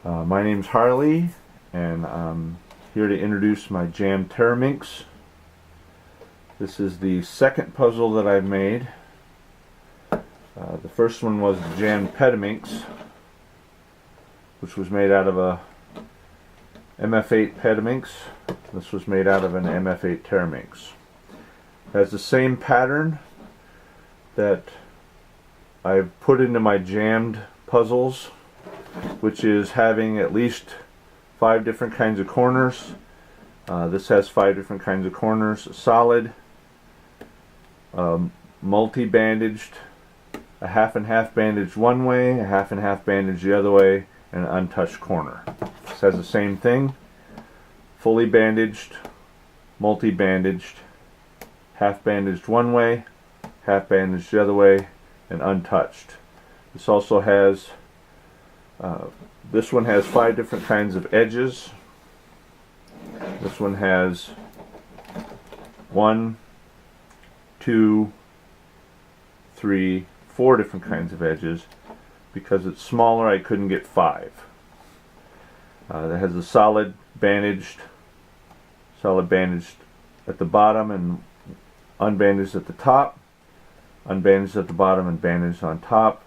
My name's Harley, and I'm here to introduce my jammed Teraminx. This is the second puzzle that I've made. The first one was the jammed Pedimix, which was made out of a MF8 Pedimix. This was made out of an MF8 Teraminx. It has the same pattern that I've put into my jammed puzzles, which is having at least 5 different kinds of corners. This has 5 different kinds of corners: solid, multi-bandaged, a half and half bandaged one way, a half and half bandaged the other way, and an untouched corner. This has the same thing: fully bandaged, multi-bandaged, half bandaged one way, half bandaged the other way, and untouched. This also has this one has 5 different kinds of edges. This one has 1, 2, 3, 4 different kinds of edges. Because it's smaller, I couldn't get 5. That has a solid bandaged at the bottom and unbandaged at the top, unbandaged at the bottom and bandaged on top,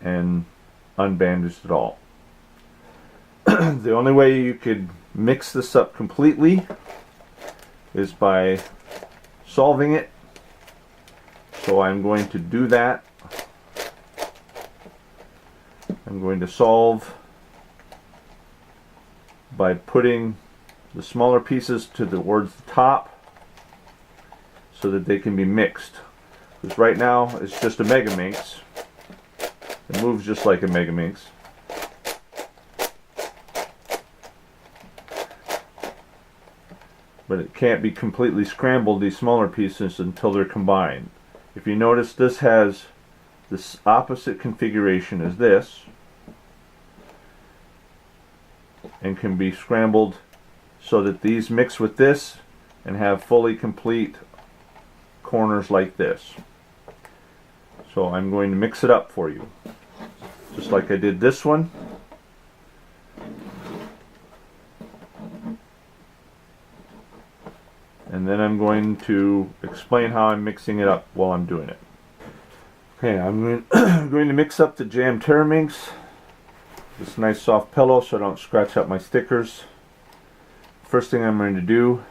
and unbandaged at all. The only way you could mix this up completely is by solving it. So I'm going to do that. I'm going to solve by putting the smaller pieces towards the top so that they can be mixed. Because right now it's just a Megaminx. It moves just like a Megaminx. But it can't be completely scrambled, these smaller pieces, until they're combined. If you notice, this has this opposite configuration as this, and can be scrambled so that these mix with this and have fully complete corners like this. So I'm going to mix it up for you, just like I did this one. And then I'm going to explain how I'm mixing it up while I'm doing it. Okay, I'm going to mix up the jammed Teraminx. This nice soft pillow so I don't scratch up my stickers. First thing I'm going to do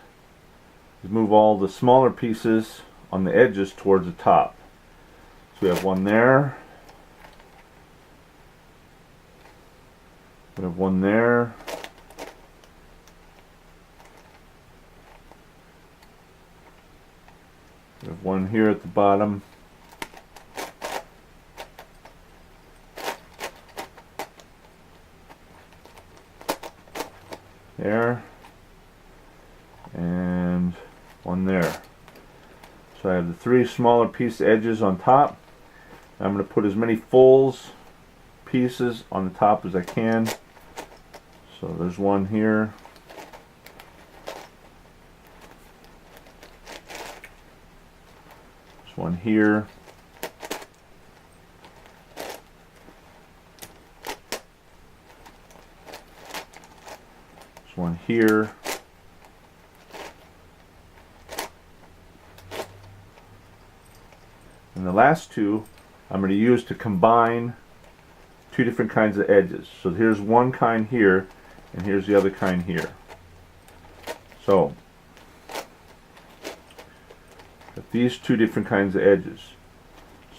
is move all the smaller pieces on the edges towards the top. So we have one there. We have one there. We have one here at the bottom. There. And one there. So I have the 3 smaller piece edges on top. I'm going to put as many folds pieces on the top as I can. So there's one here. There's one here. There's one here. And the last 2 I'm going to use to combine 2 different kinds of edges. So here's one kind here, and here's the other kind here. So got these 2 different kinds of edges.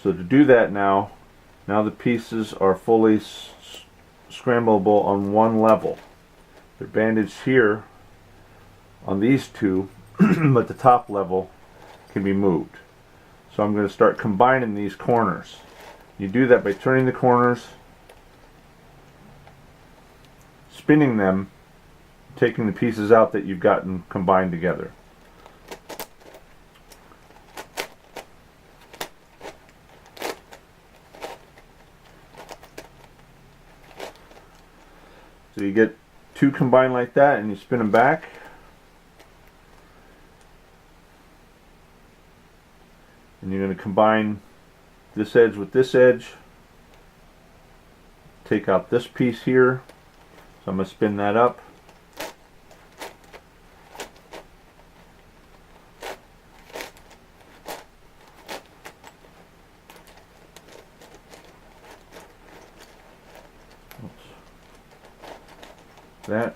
So to do that now the pieces are fully scramblable on one level. They're bandaged here on these 2, but the top level can be moved. So I'm going to start combining these corners. You do that by turning the corners, spinning them, taking the pieces out that you've gotten combined together. So you get 2 combined like that, and you spin them back. And you're going to combine this edge with this edge, take out this piece here. So I'm going to spin that up. That.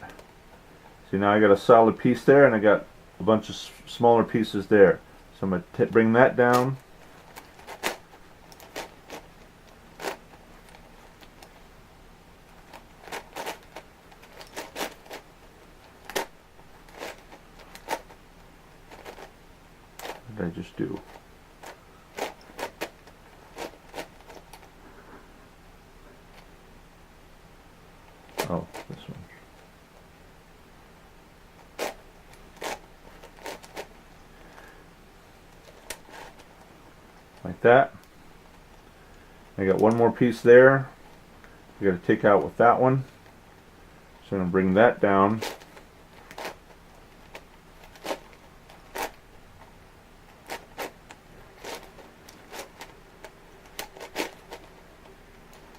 See, now I got a solid piece there, and I got a bunch of smaller pieces there. So I'm going to bring that down. What did I just do? Oh, this one. Like that. I got one more piece there. I got to take out with that one. So I'm going to bring that down.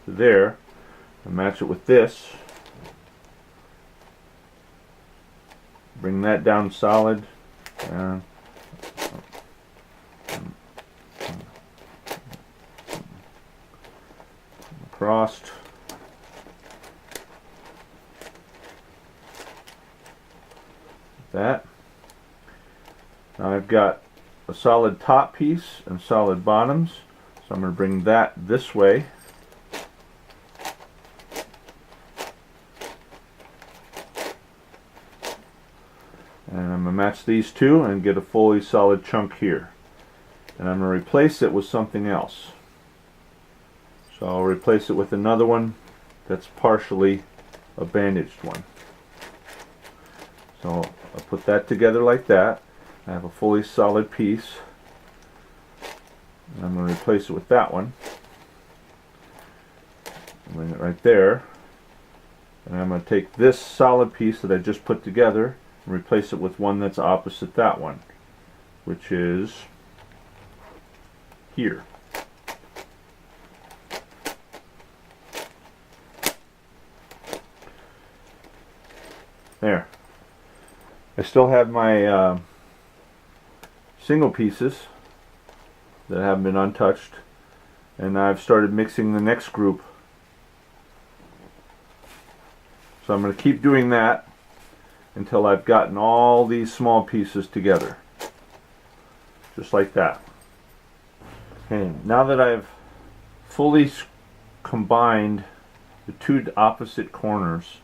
To there. And match it with this. Bring that down solid. Crossed. That. Now I've got a solid top piece and solid bottoms, so I'm going to bring that this way. And I'm going to match these two and get a fully solid chunk here. And I'm going to replace it with something else. So I'll replace it with another one that's partially a bandaged one. So I'll put that together like that. I have a fully solid piece. And I'm going to replace it with that one. Bring it right there. And I'm going to take this solid piece that I just put together and replace it with one that's opposite that one, which is here. There. I still have my single pieces that haven't been untouched, and I've started mixing the next group. So I'm going to keep doing that until I've gotten all these small pieces together. Just like that. Okay, now that I've fully combined the two opposite corners,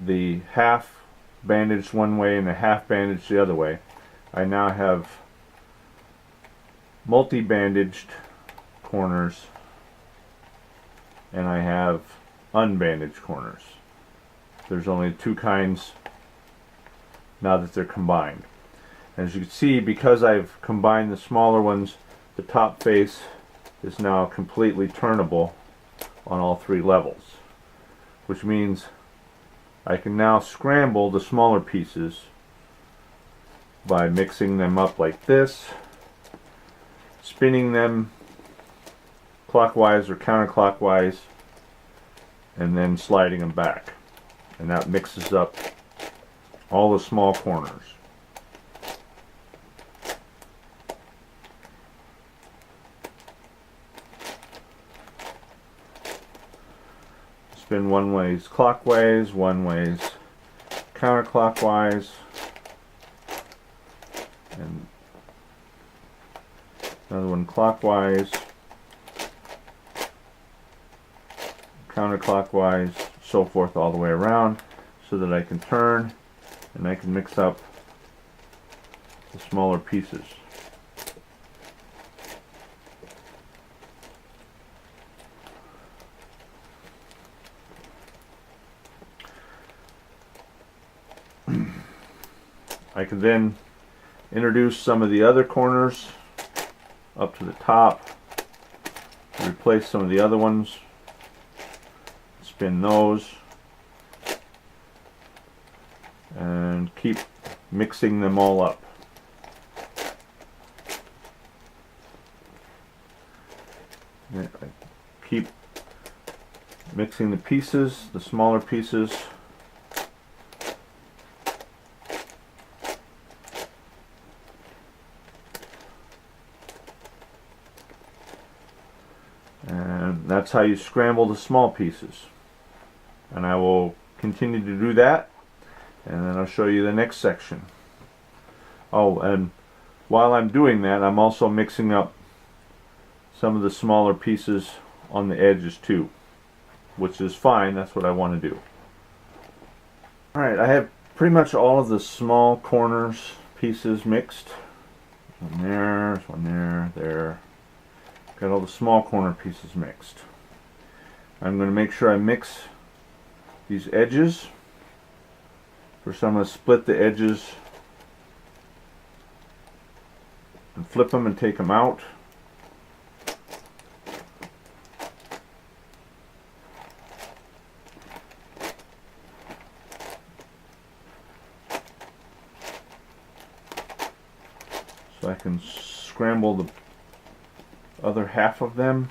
the half bandaged one way and the half bandaged the other way, I now have multi-bandaged corners and I have unbandaged corners. There's only two kinds now that they're combined. As you can see, because I've combined the smaller ones, the top face is now completely turnable on all three levels, which means I can now scramble the smaller pieces by mixing them up like this, spinning them clockwise or counterclockwise, and then sliding them back. And that mixes up all the small corners. Spin one ways clockwise, one ways counterclockwise, and another one clockwise, counterclockwise, so forth all the way around, so that I can turn and I can mix up the smaller pieces. I can then introduce some of the other corners up to the top, replace some of the other ones, spin those, and keep mixing them all up. I keep Mixing the pieces, the smaller pieces. And that's how you scramble the small pieces. And I will continue to do that, and then I'll show you the next section. Oh, and while I'm doing that, I'm also mixing up some of the smaller pieces on the edges too, which is fine. That's what I want to do. Alright, I have pretty much all of the small corners pieces mixed. One there, one there, there. Got all the small corner pieces mixed. I'm going to make sure I mix these edges. First I'm going to split the edges and flip them and take them out. So I can scramble the other half of them.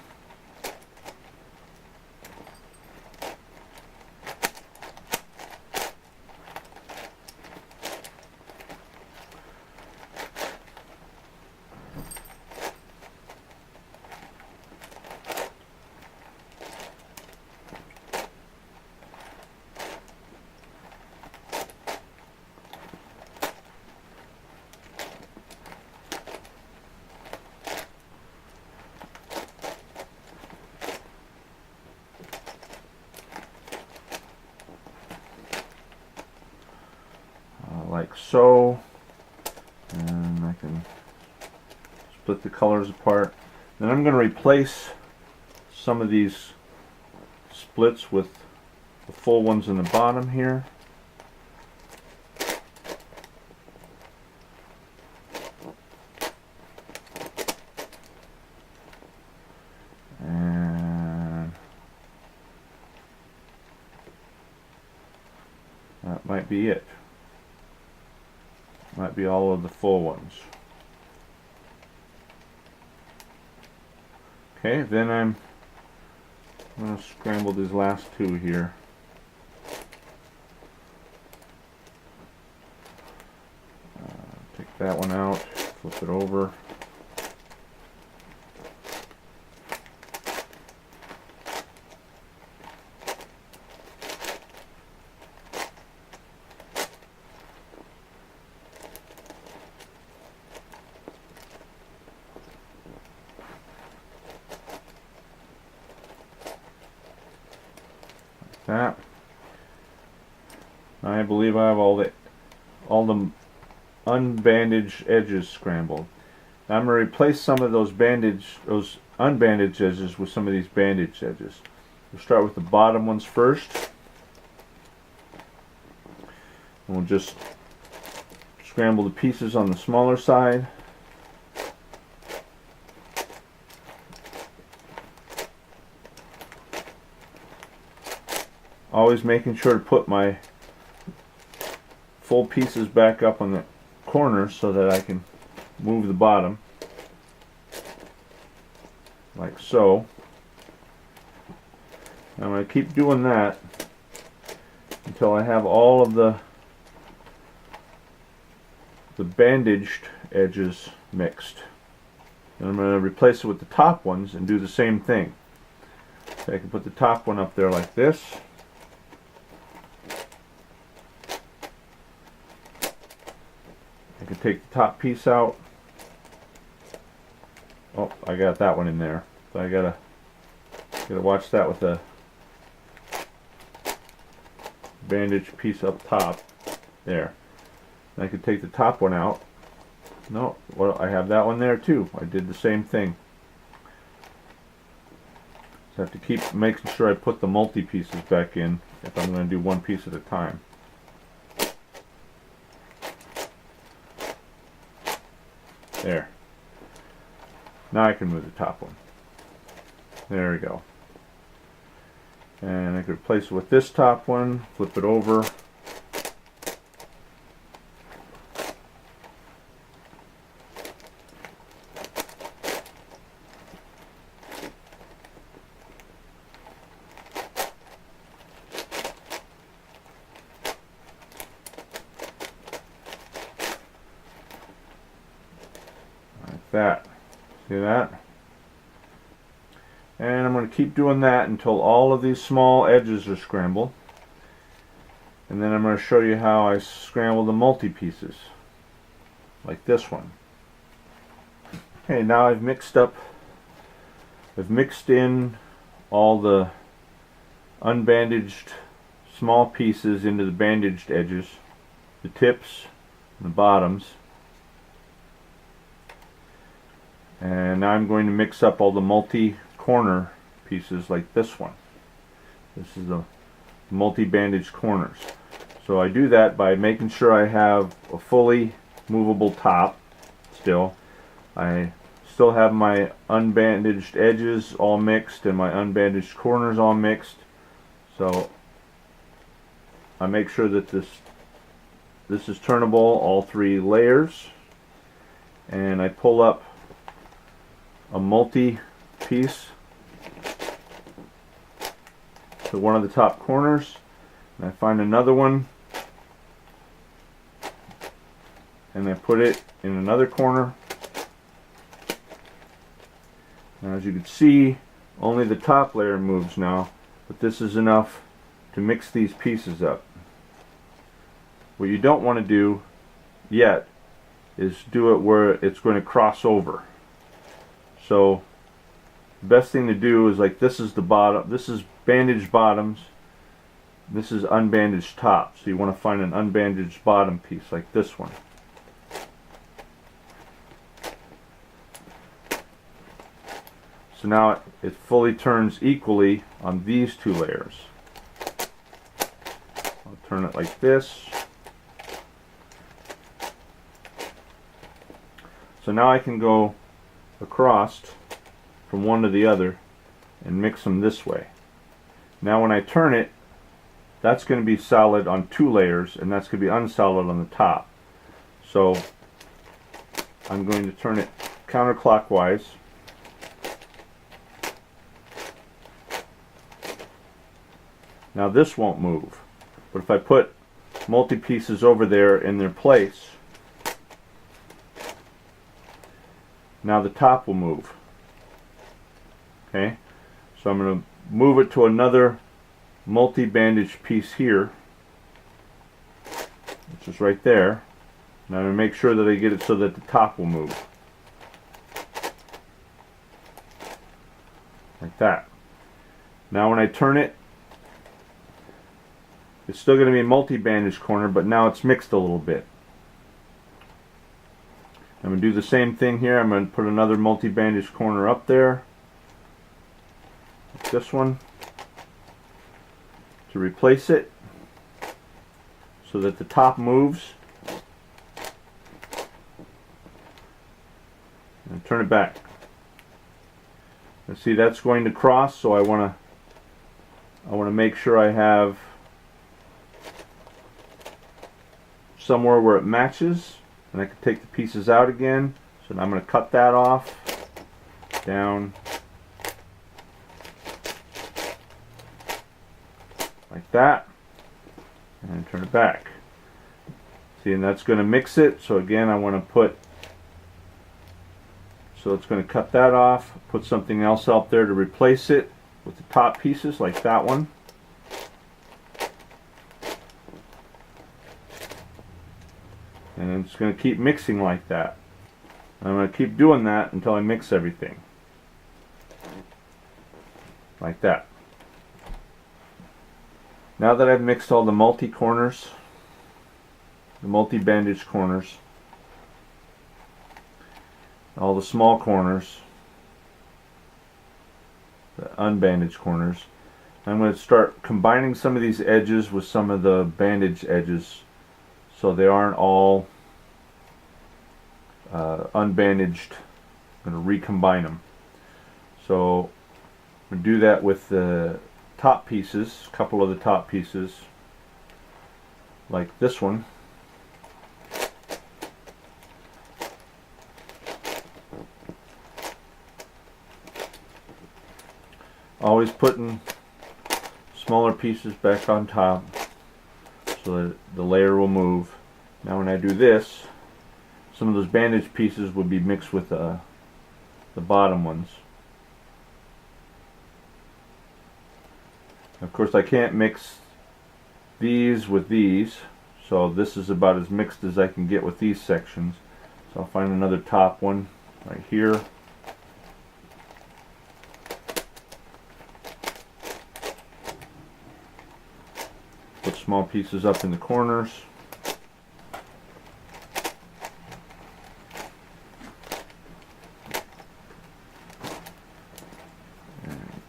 Like so, and I can split the colors apart. Then I'm going to replace some of these splits with the full ones in the bottom here. And that might be it. Might be all of the full ones. Okay, then I'm going to scramble these last two here. Take that one out, flip it over. That. I believe I have all the unbandaged edges scrambled. Now I'm going to replace some of those unbandaged edges with some of these bandaged edges. We'll start with the bottom ones first. And we'll just scramble the pieces on the smaller side. Always making sure to put my full pieces back up on the corners so that I can move the bottom, like so. I'm going to keep doing that until I have all of the bandaged edges mixed. And I'm going to replace it with the top ones and do the same thing. So I can put the top one up there like this. I can take the top piece out. Oh, I got that one in there. So I gotta watch that with the bandage piece up top. There. And I could take the top one out. No, well, I have that one there too. I did the same thing. So I have to keep making sure I put the multi pieces back in if I'm going to do one piece at a time. There. Now I can move the top one. There we go. And I could replace it with this top one, flip it over. that. See that? And I'm going to keep doing that until all of these small edges are scrambled. And then I'm going to show you how I scramble the multi-pieces, like this one. Okay, now I've mixed in all the unbandaged small pieces into the bandaged edges, the tips and the bottoms. And now I'm going to mix up all the multi-corner pieces like this one. This is the multi-bandaged corners. So I do that by making sure I have a fully movable top still. I still have my unbandaged edges all mixed and my unbandaged corners all mixed. So I make sure that this is turnable, all three layers, and I pull up a multi piece to one of the top corners, and I find another one and I put it in another corner. Now, as you can see, only the top layer moves now, but this is enough to mix these pieces up. What you don't want to do yet is do it where it's going to cross over. So the best thing to do is, like, this is the bottom, this is bandaged bottoms, this is unbandaged top. So you want to find an unbandaged bottom piece like this one. So now it fully turns equally on these two layers. I'll turn it like this. So now I can go across from one to the other and mix them this way. Now when I turn it, that's going to be solid on two layers and that's going to be unsolid on the top. So I'm going to turn it counterclockwise. Now this won't move, but if I put multi-pieces over there in their place, now the top will move. Okay, so I'm going to move it to another multi-bandaged piece here, which is right there. Now I'm going to make sure that I get it so that the top will move. Like that. Now when I turn it, it's still going to be a multi-bandaged corner, but now it's mixed a little bit. I'm going to do the same thing here. I'm going to put another multi-bandaged corner up there, like this one, to replace it so that the top moves. And turn it back. And see, that's going to cross, so I want to make sure I have somewhere where it matches, and I can take the pieces out again. So now I'm going to cut that off, down, like that, and turn it back. See, and that's going to mix it. So again, I want to put, so it's going to cut that off, put something else out there to replace it with the top pieces, like that one. And it's going to keep mixing like that. I'm going to keep doing that until I mix everything. Like that. Now that I've mixed all the multi-corners, the multi-bandaged corners, all the small corners, the unbandaged corners, I'm going to start combining some of these edges with some of the bandaged edges, so they aren't all unbandaged. I'm going to recombine them. So I'm going to do that with the top pieces, a couple of the top pieces, like this one. Always putting smaller pieces back on top so that the layer will move. Now when I do this, some of those bandage pieces would be mixed with the bottom ones. Of course, I can't mix these with these, so this is about as mixed as I can get with these sections. So I'll find another top one right here. Put small pieces up in the corners. And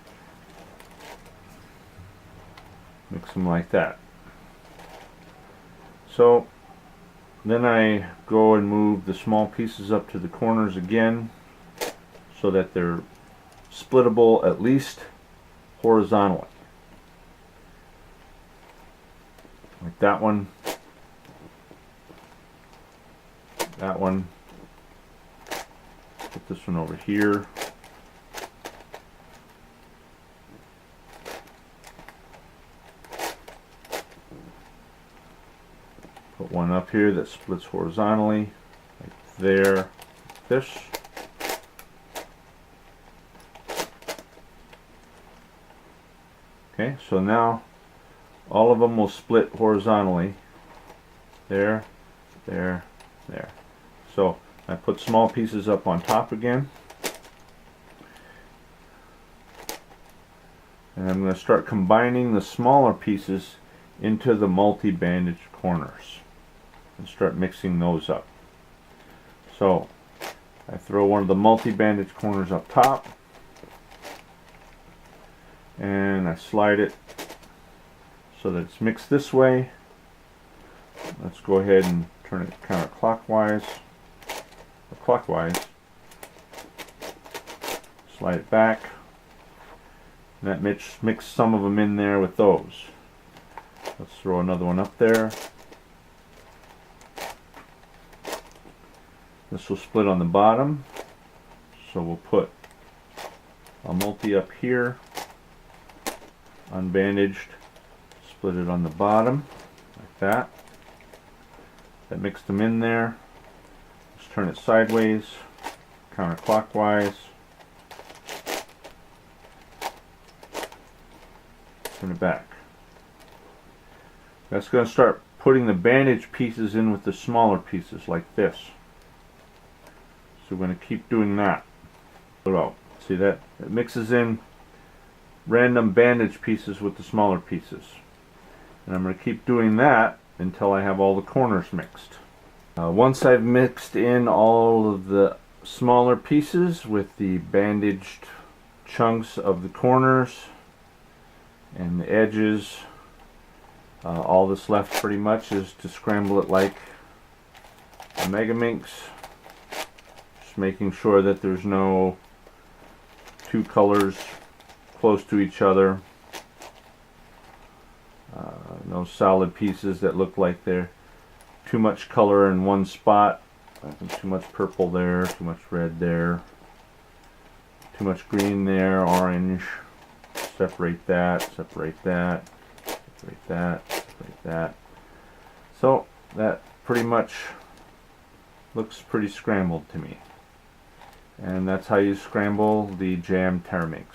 mix them like that. So then I go and move the small pieces up to the corners again so that they're splittable at least horizontally. Like that one, that one, put this one over here. Put one up here that splits horizontally, like there, like this. Okay, so now all of them will split horizontally. There, there, there. So I put small pieces up on top again. And I'm going to start combining the smaller pieces into the multi-bandaged corners and start mixing those up. So I throw one of the multi-bandaged corners up top and I slide it so that it's mixed this way. Let's go ahead and turn it counterclockwise or clockwise. Slide it back. And that mix some of them in there with those. Let's throw another one up there. This will split on the bottom, so we'll put a multi up here, unbandaged, split it on the bottom like that. That mixed them in there. Let's turn it sideways, counterclockwise. Turn it back. That's going to start putting the bandage pieces in with the smaller pieces like this. So we're going to keep doing that. See that? It mixes in random bandage pieces with the smaller pieces. And I'm going to keep doing that until I have all the corners mixed. Once I've mixed in all of the smaller pieces with the bandaged chunks of the corners and the edges, all that's left pretty much is to scramble it like a Megaminx. Just making sure that there's no two colors close to each other. No solid pieces that look like they're too much color in one spot. Too much purple there, too much red there, too much green there, orange. Separate that, separate that, separate that, separate that. So that pretty much looks pretty scrambled to me. And that's how you scramble the jam Teraminx.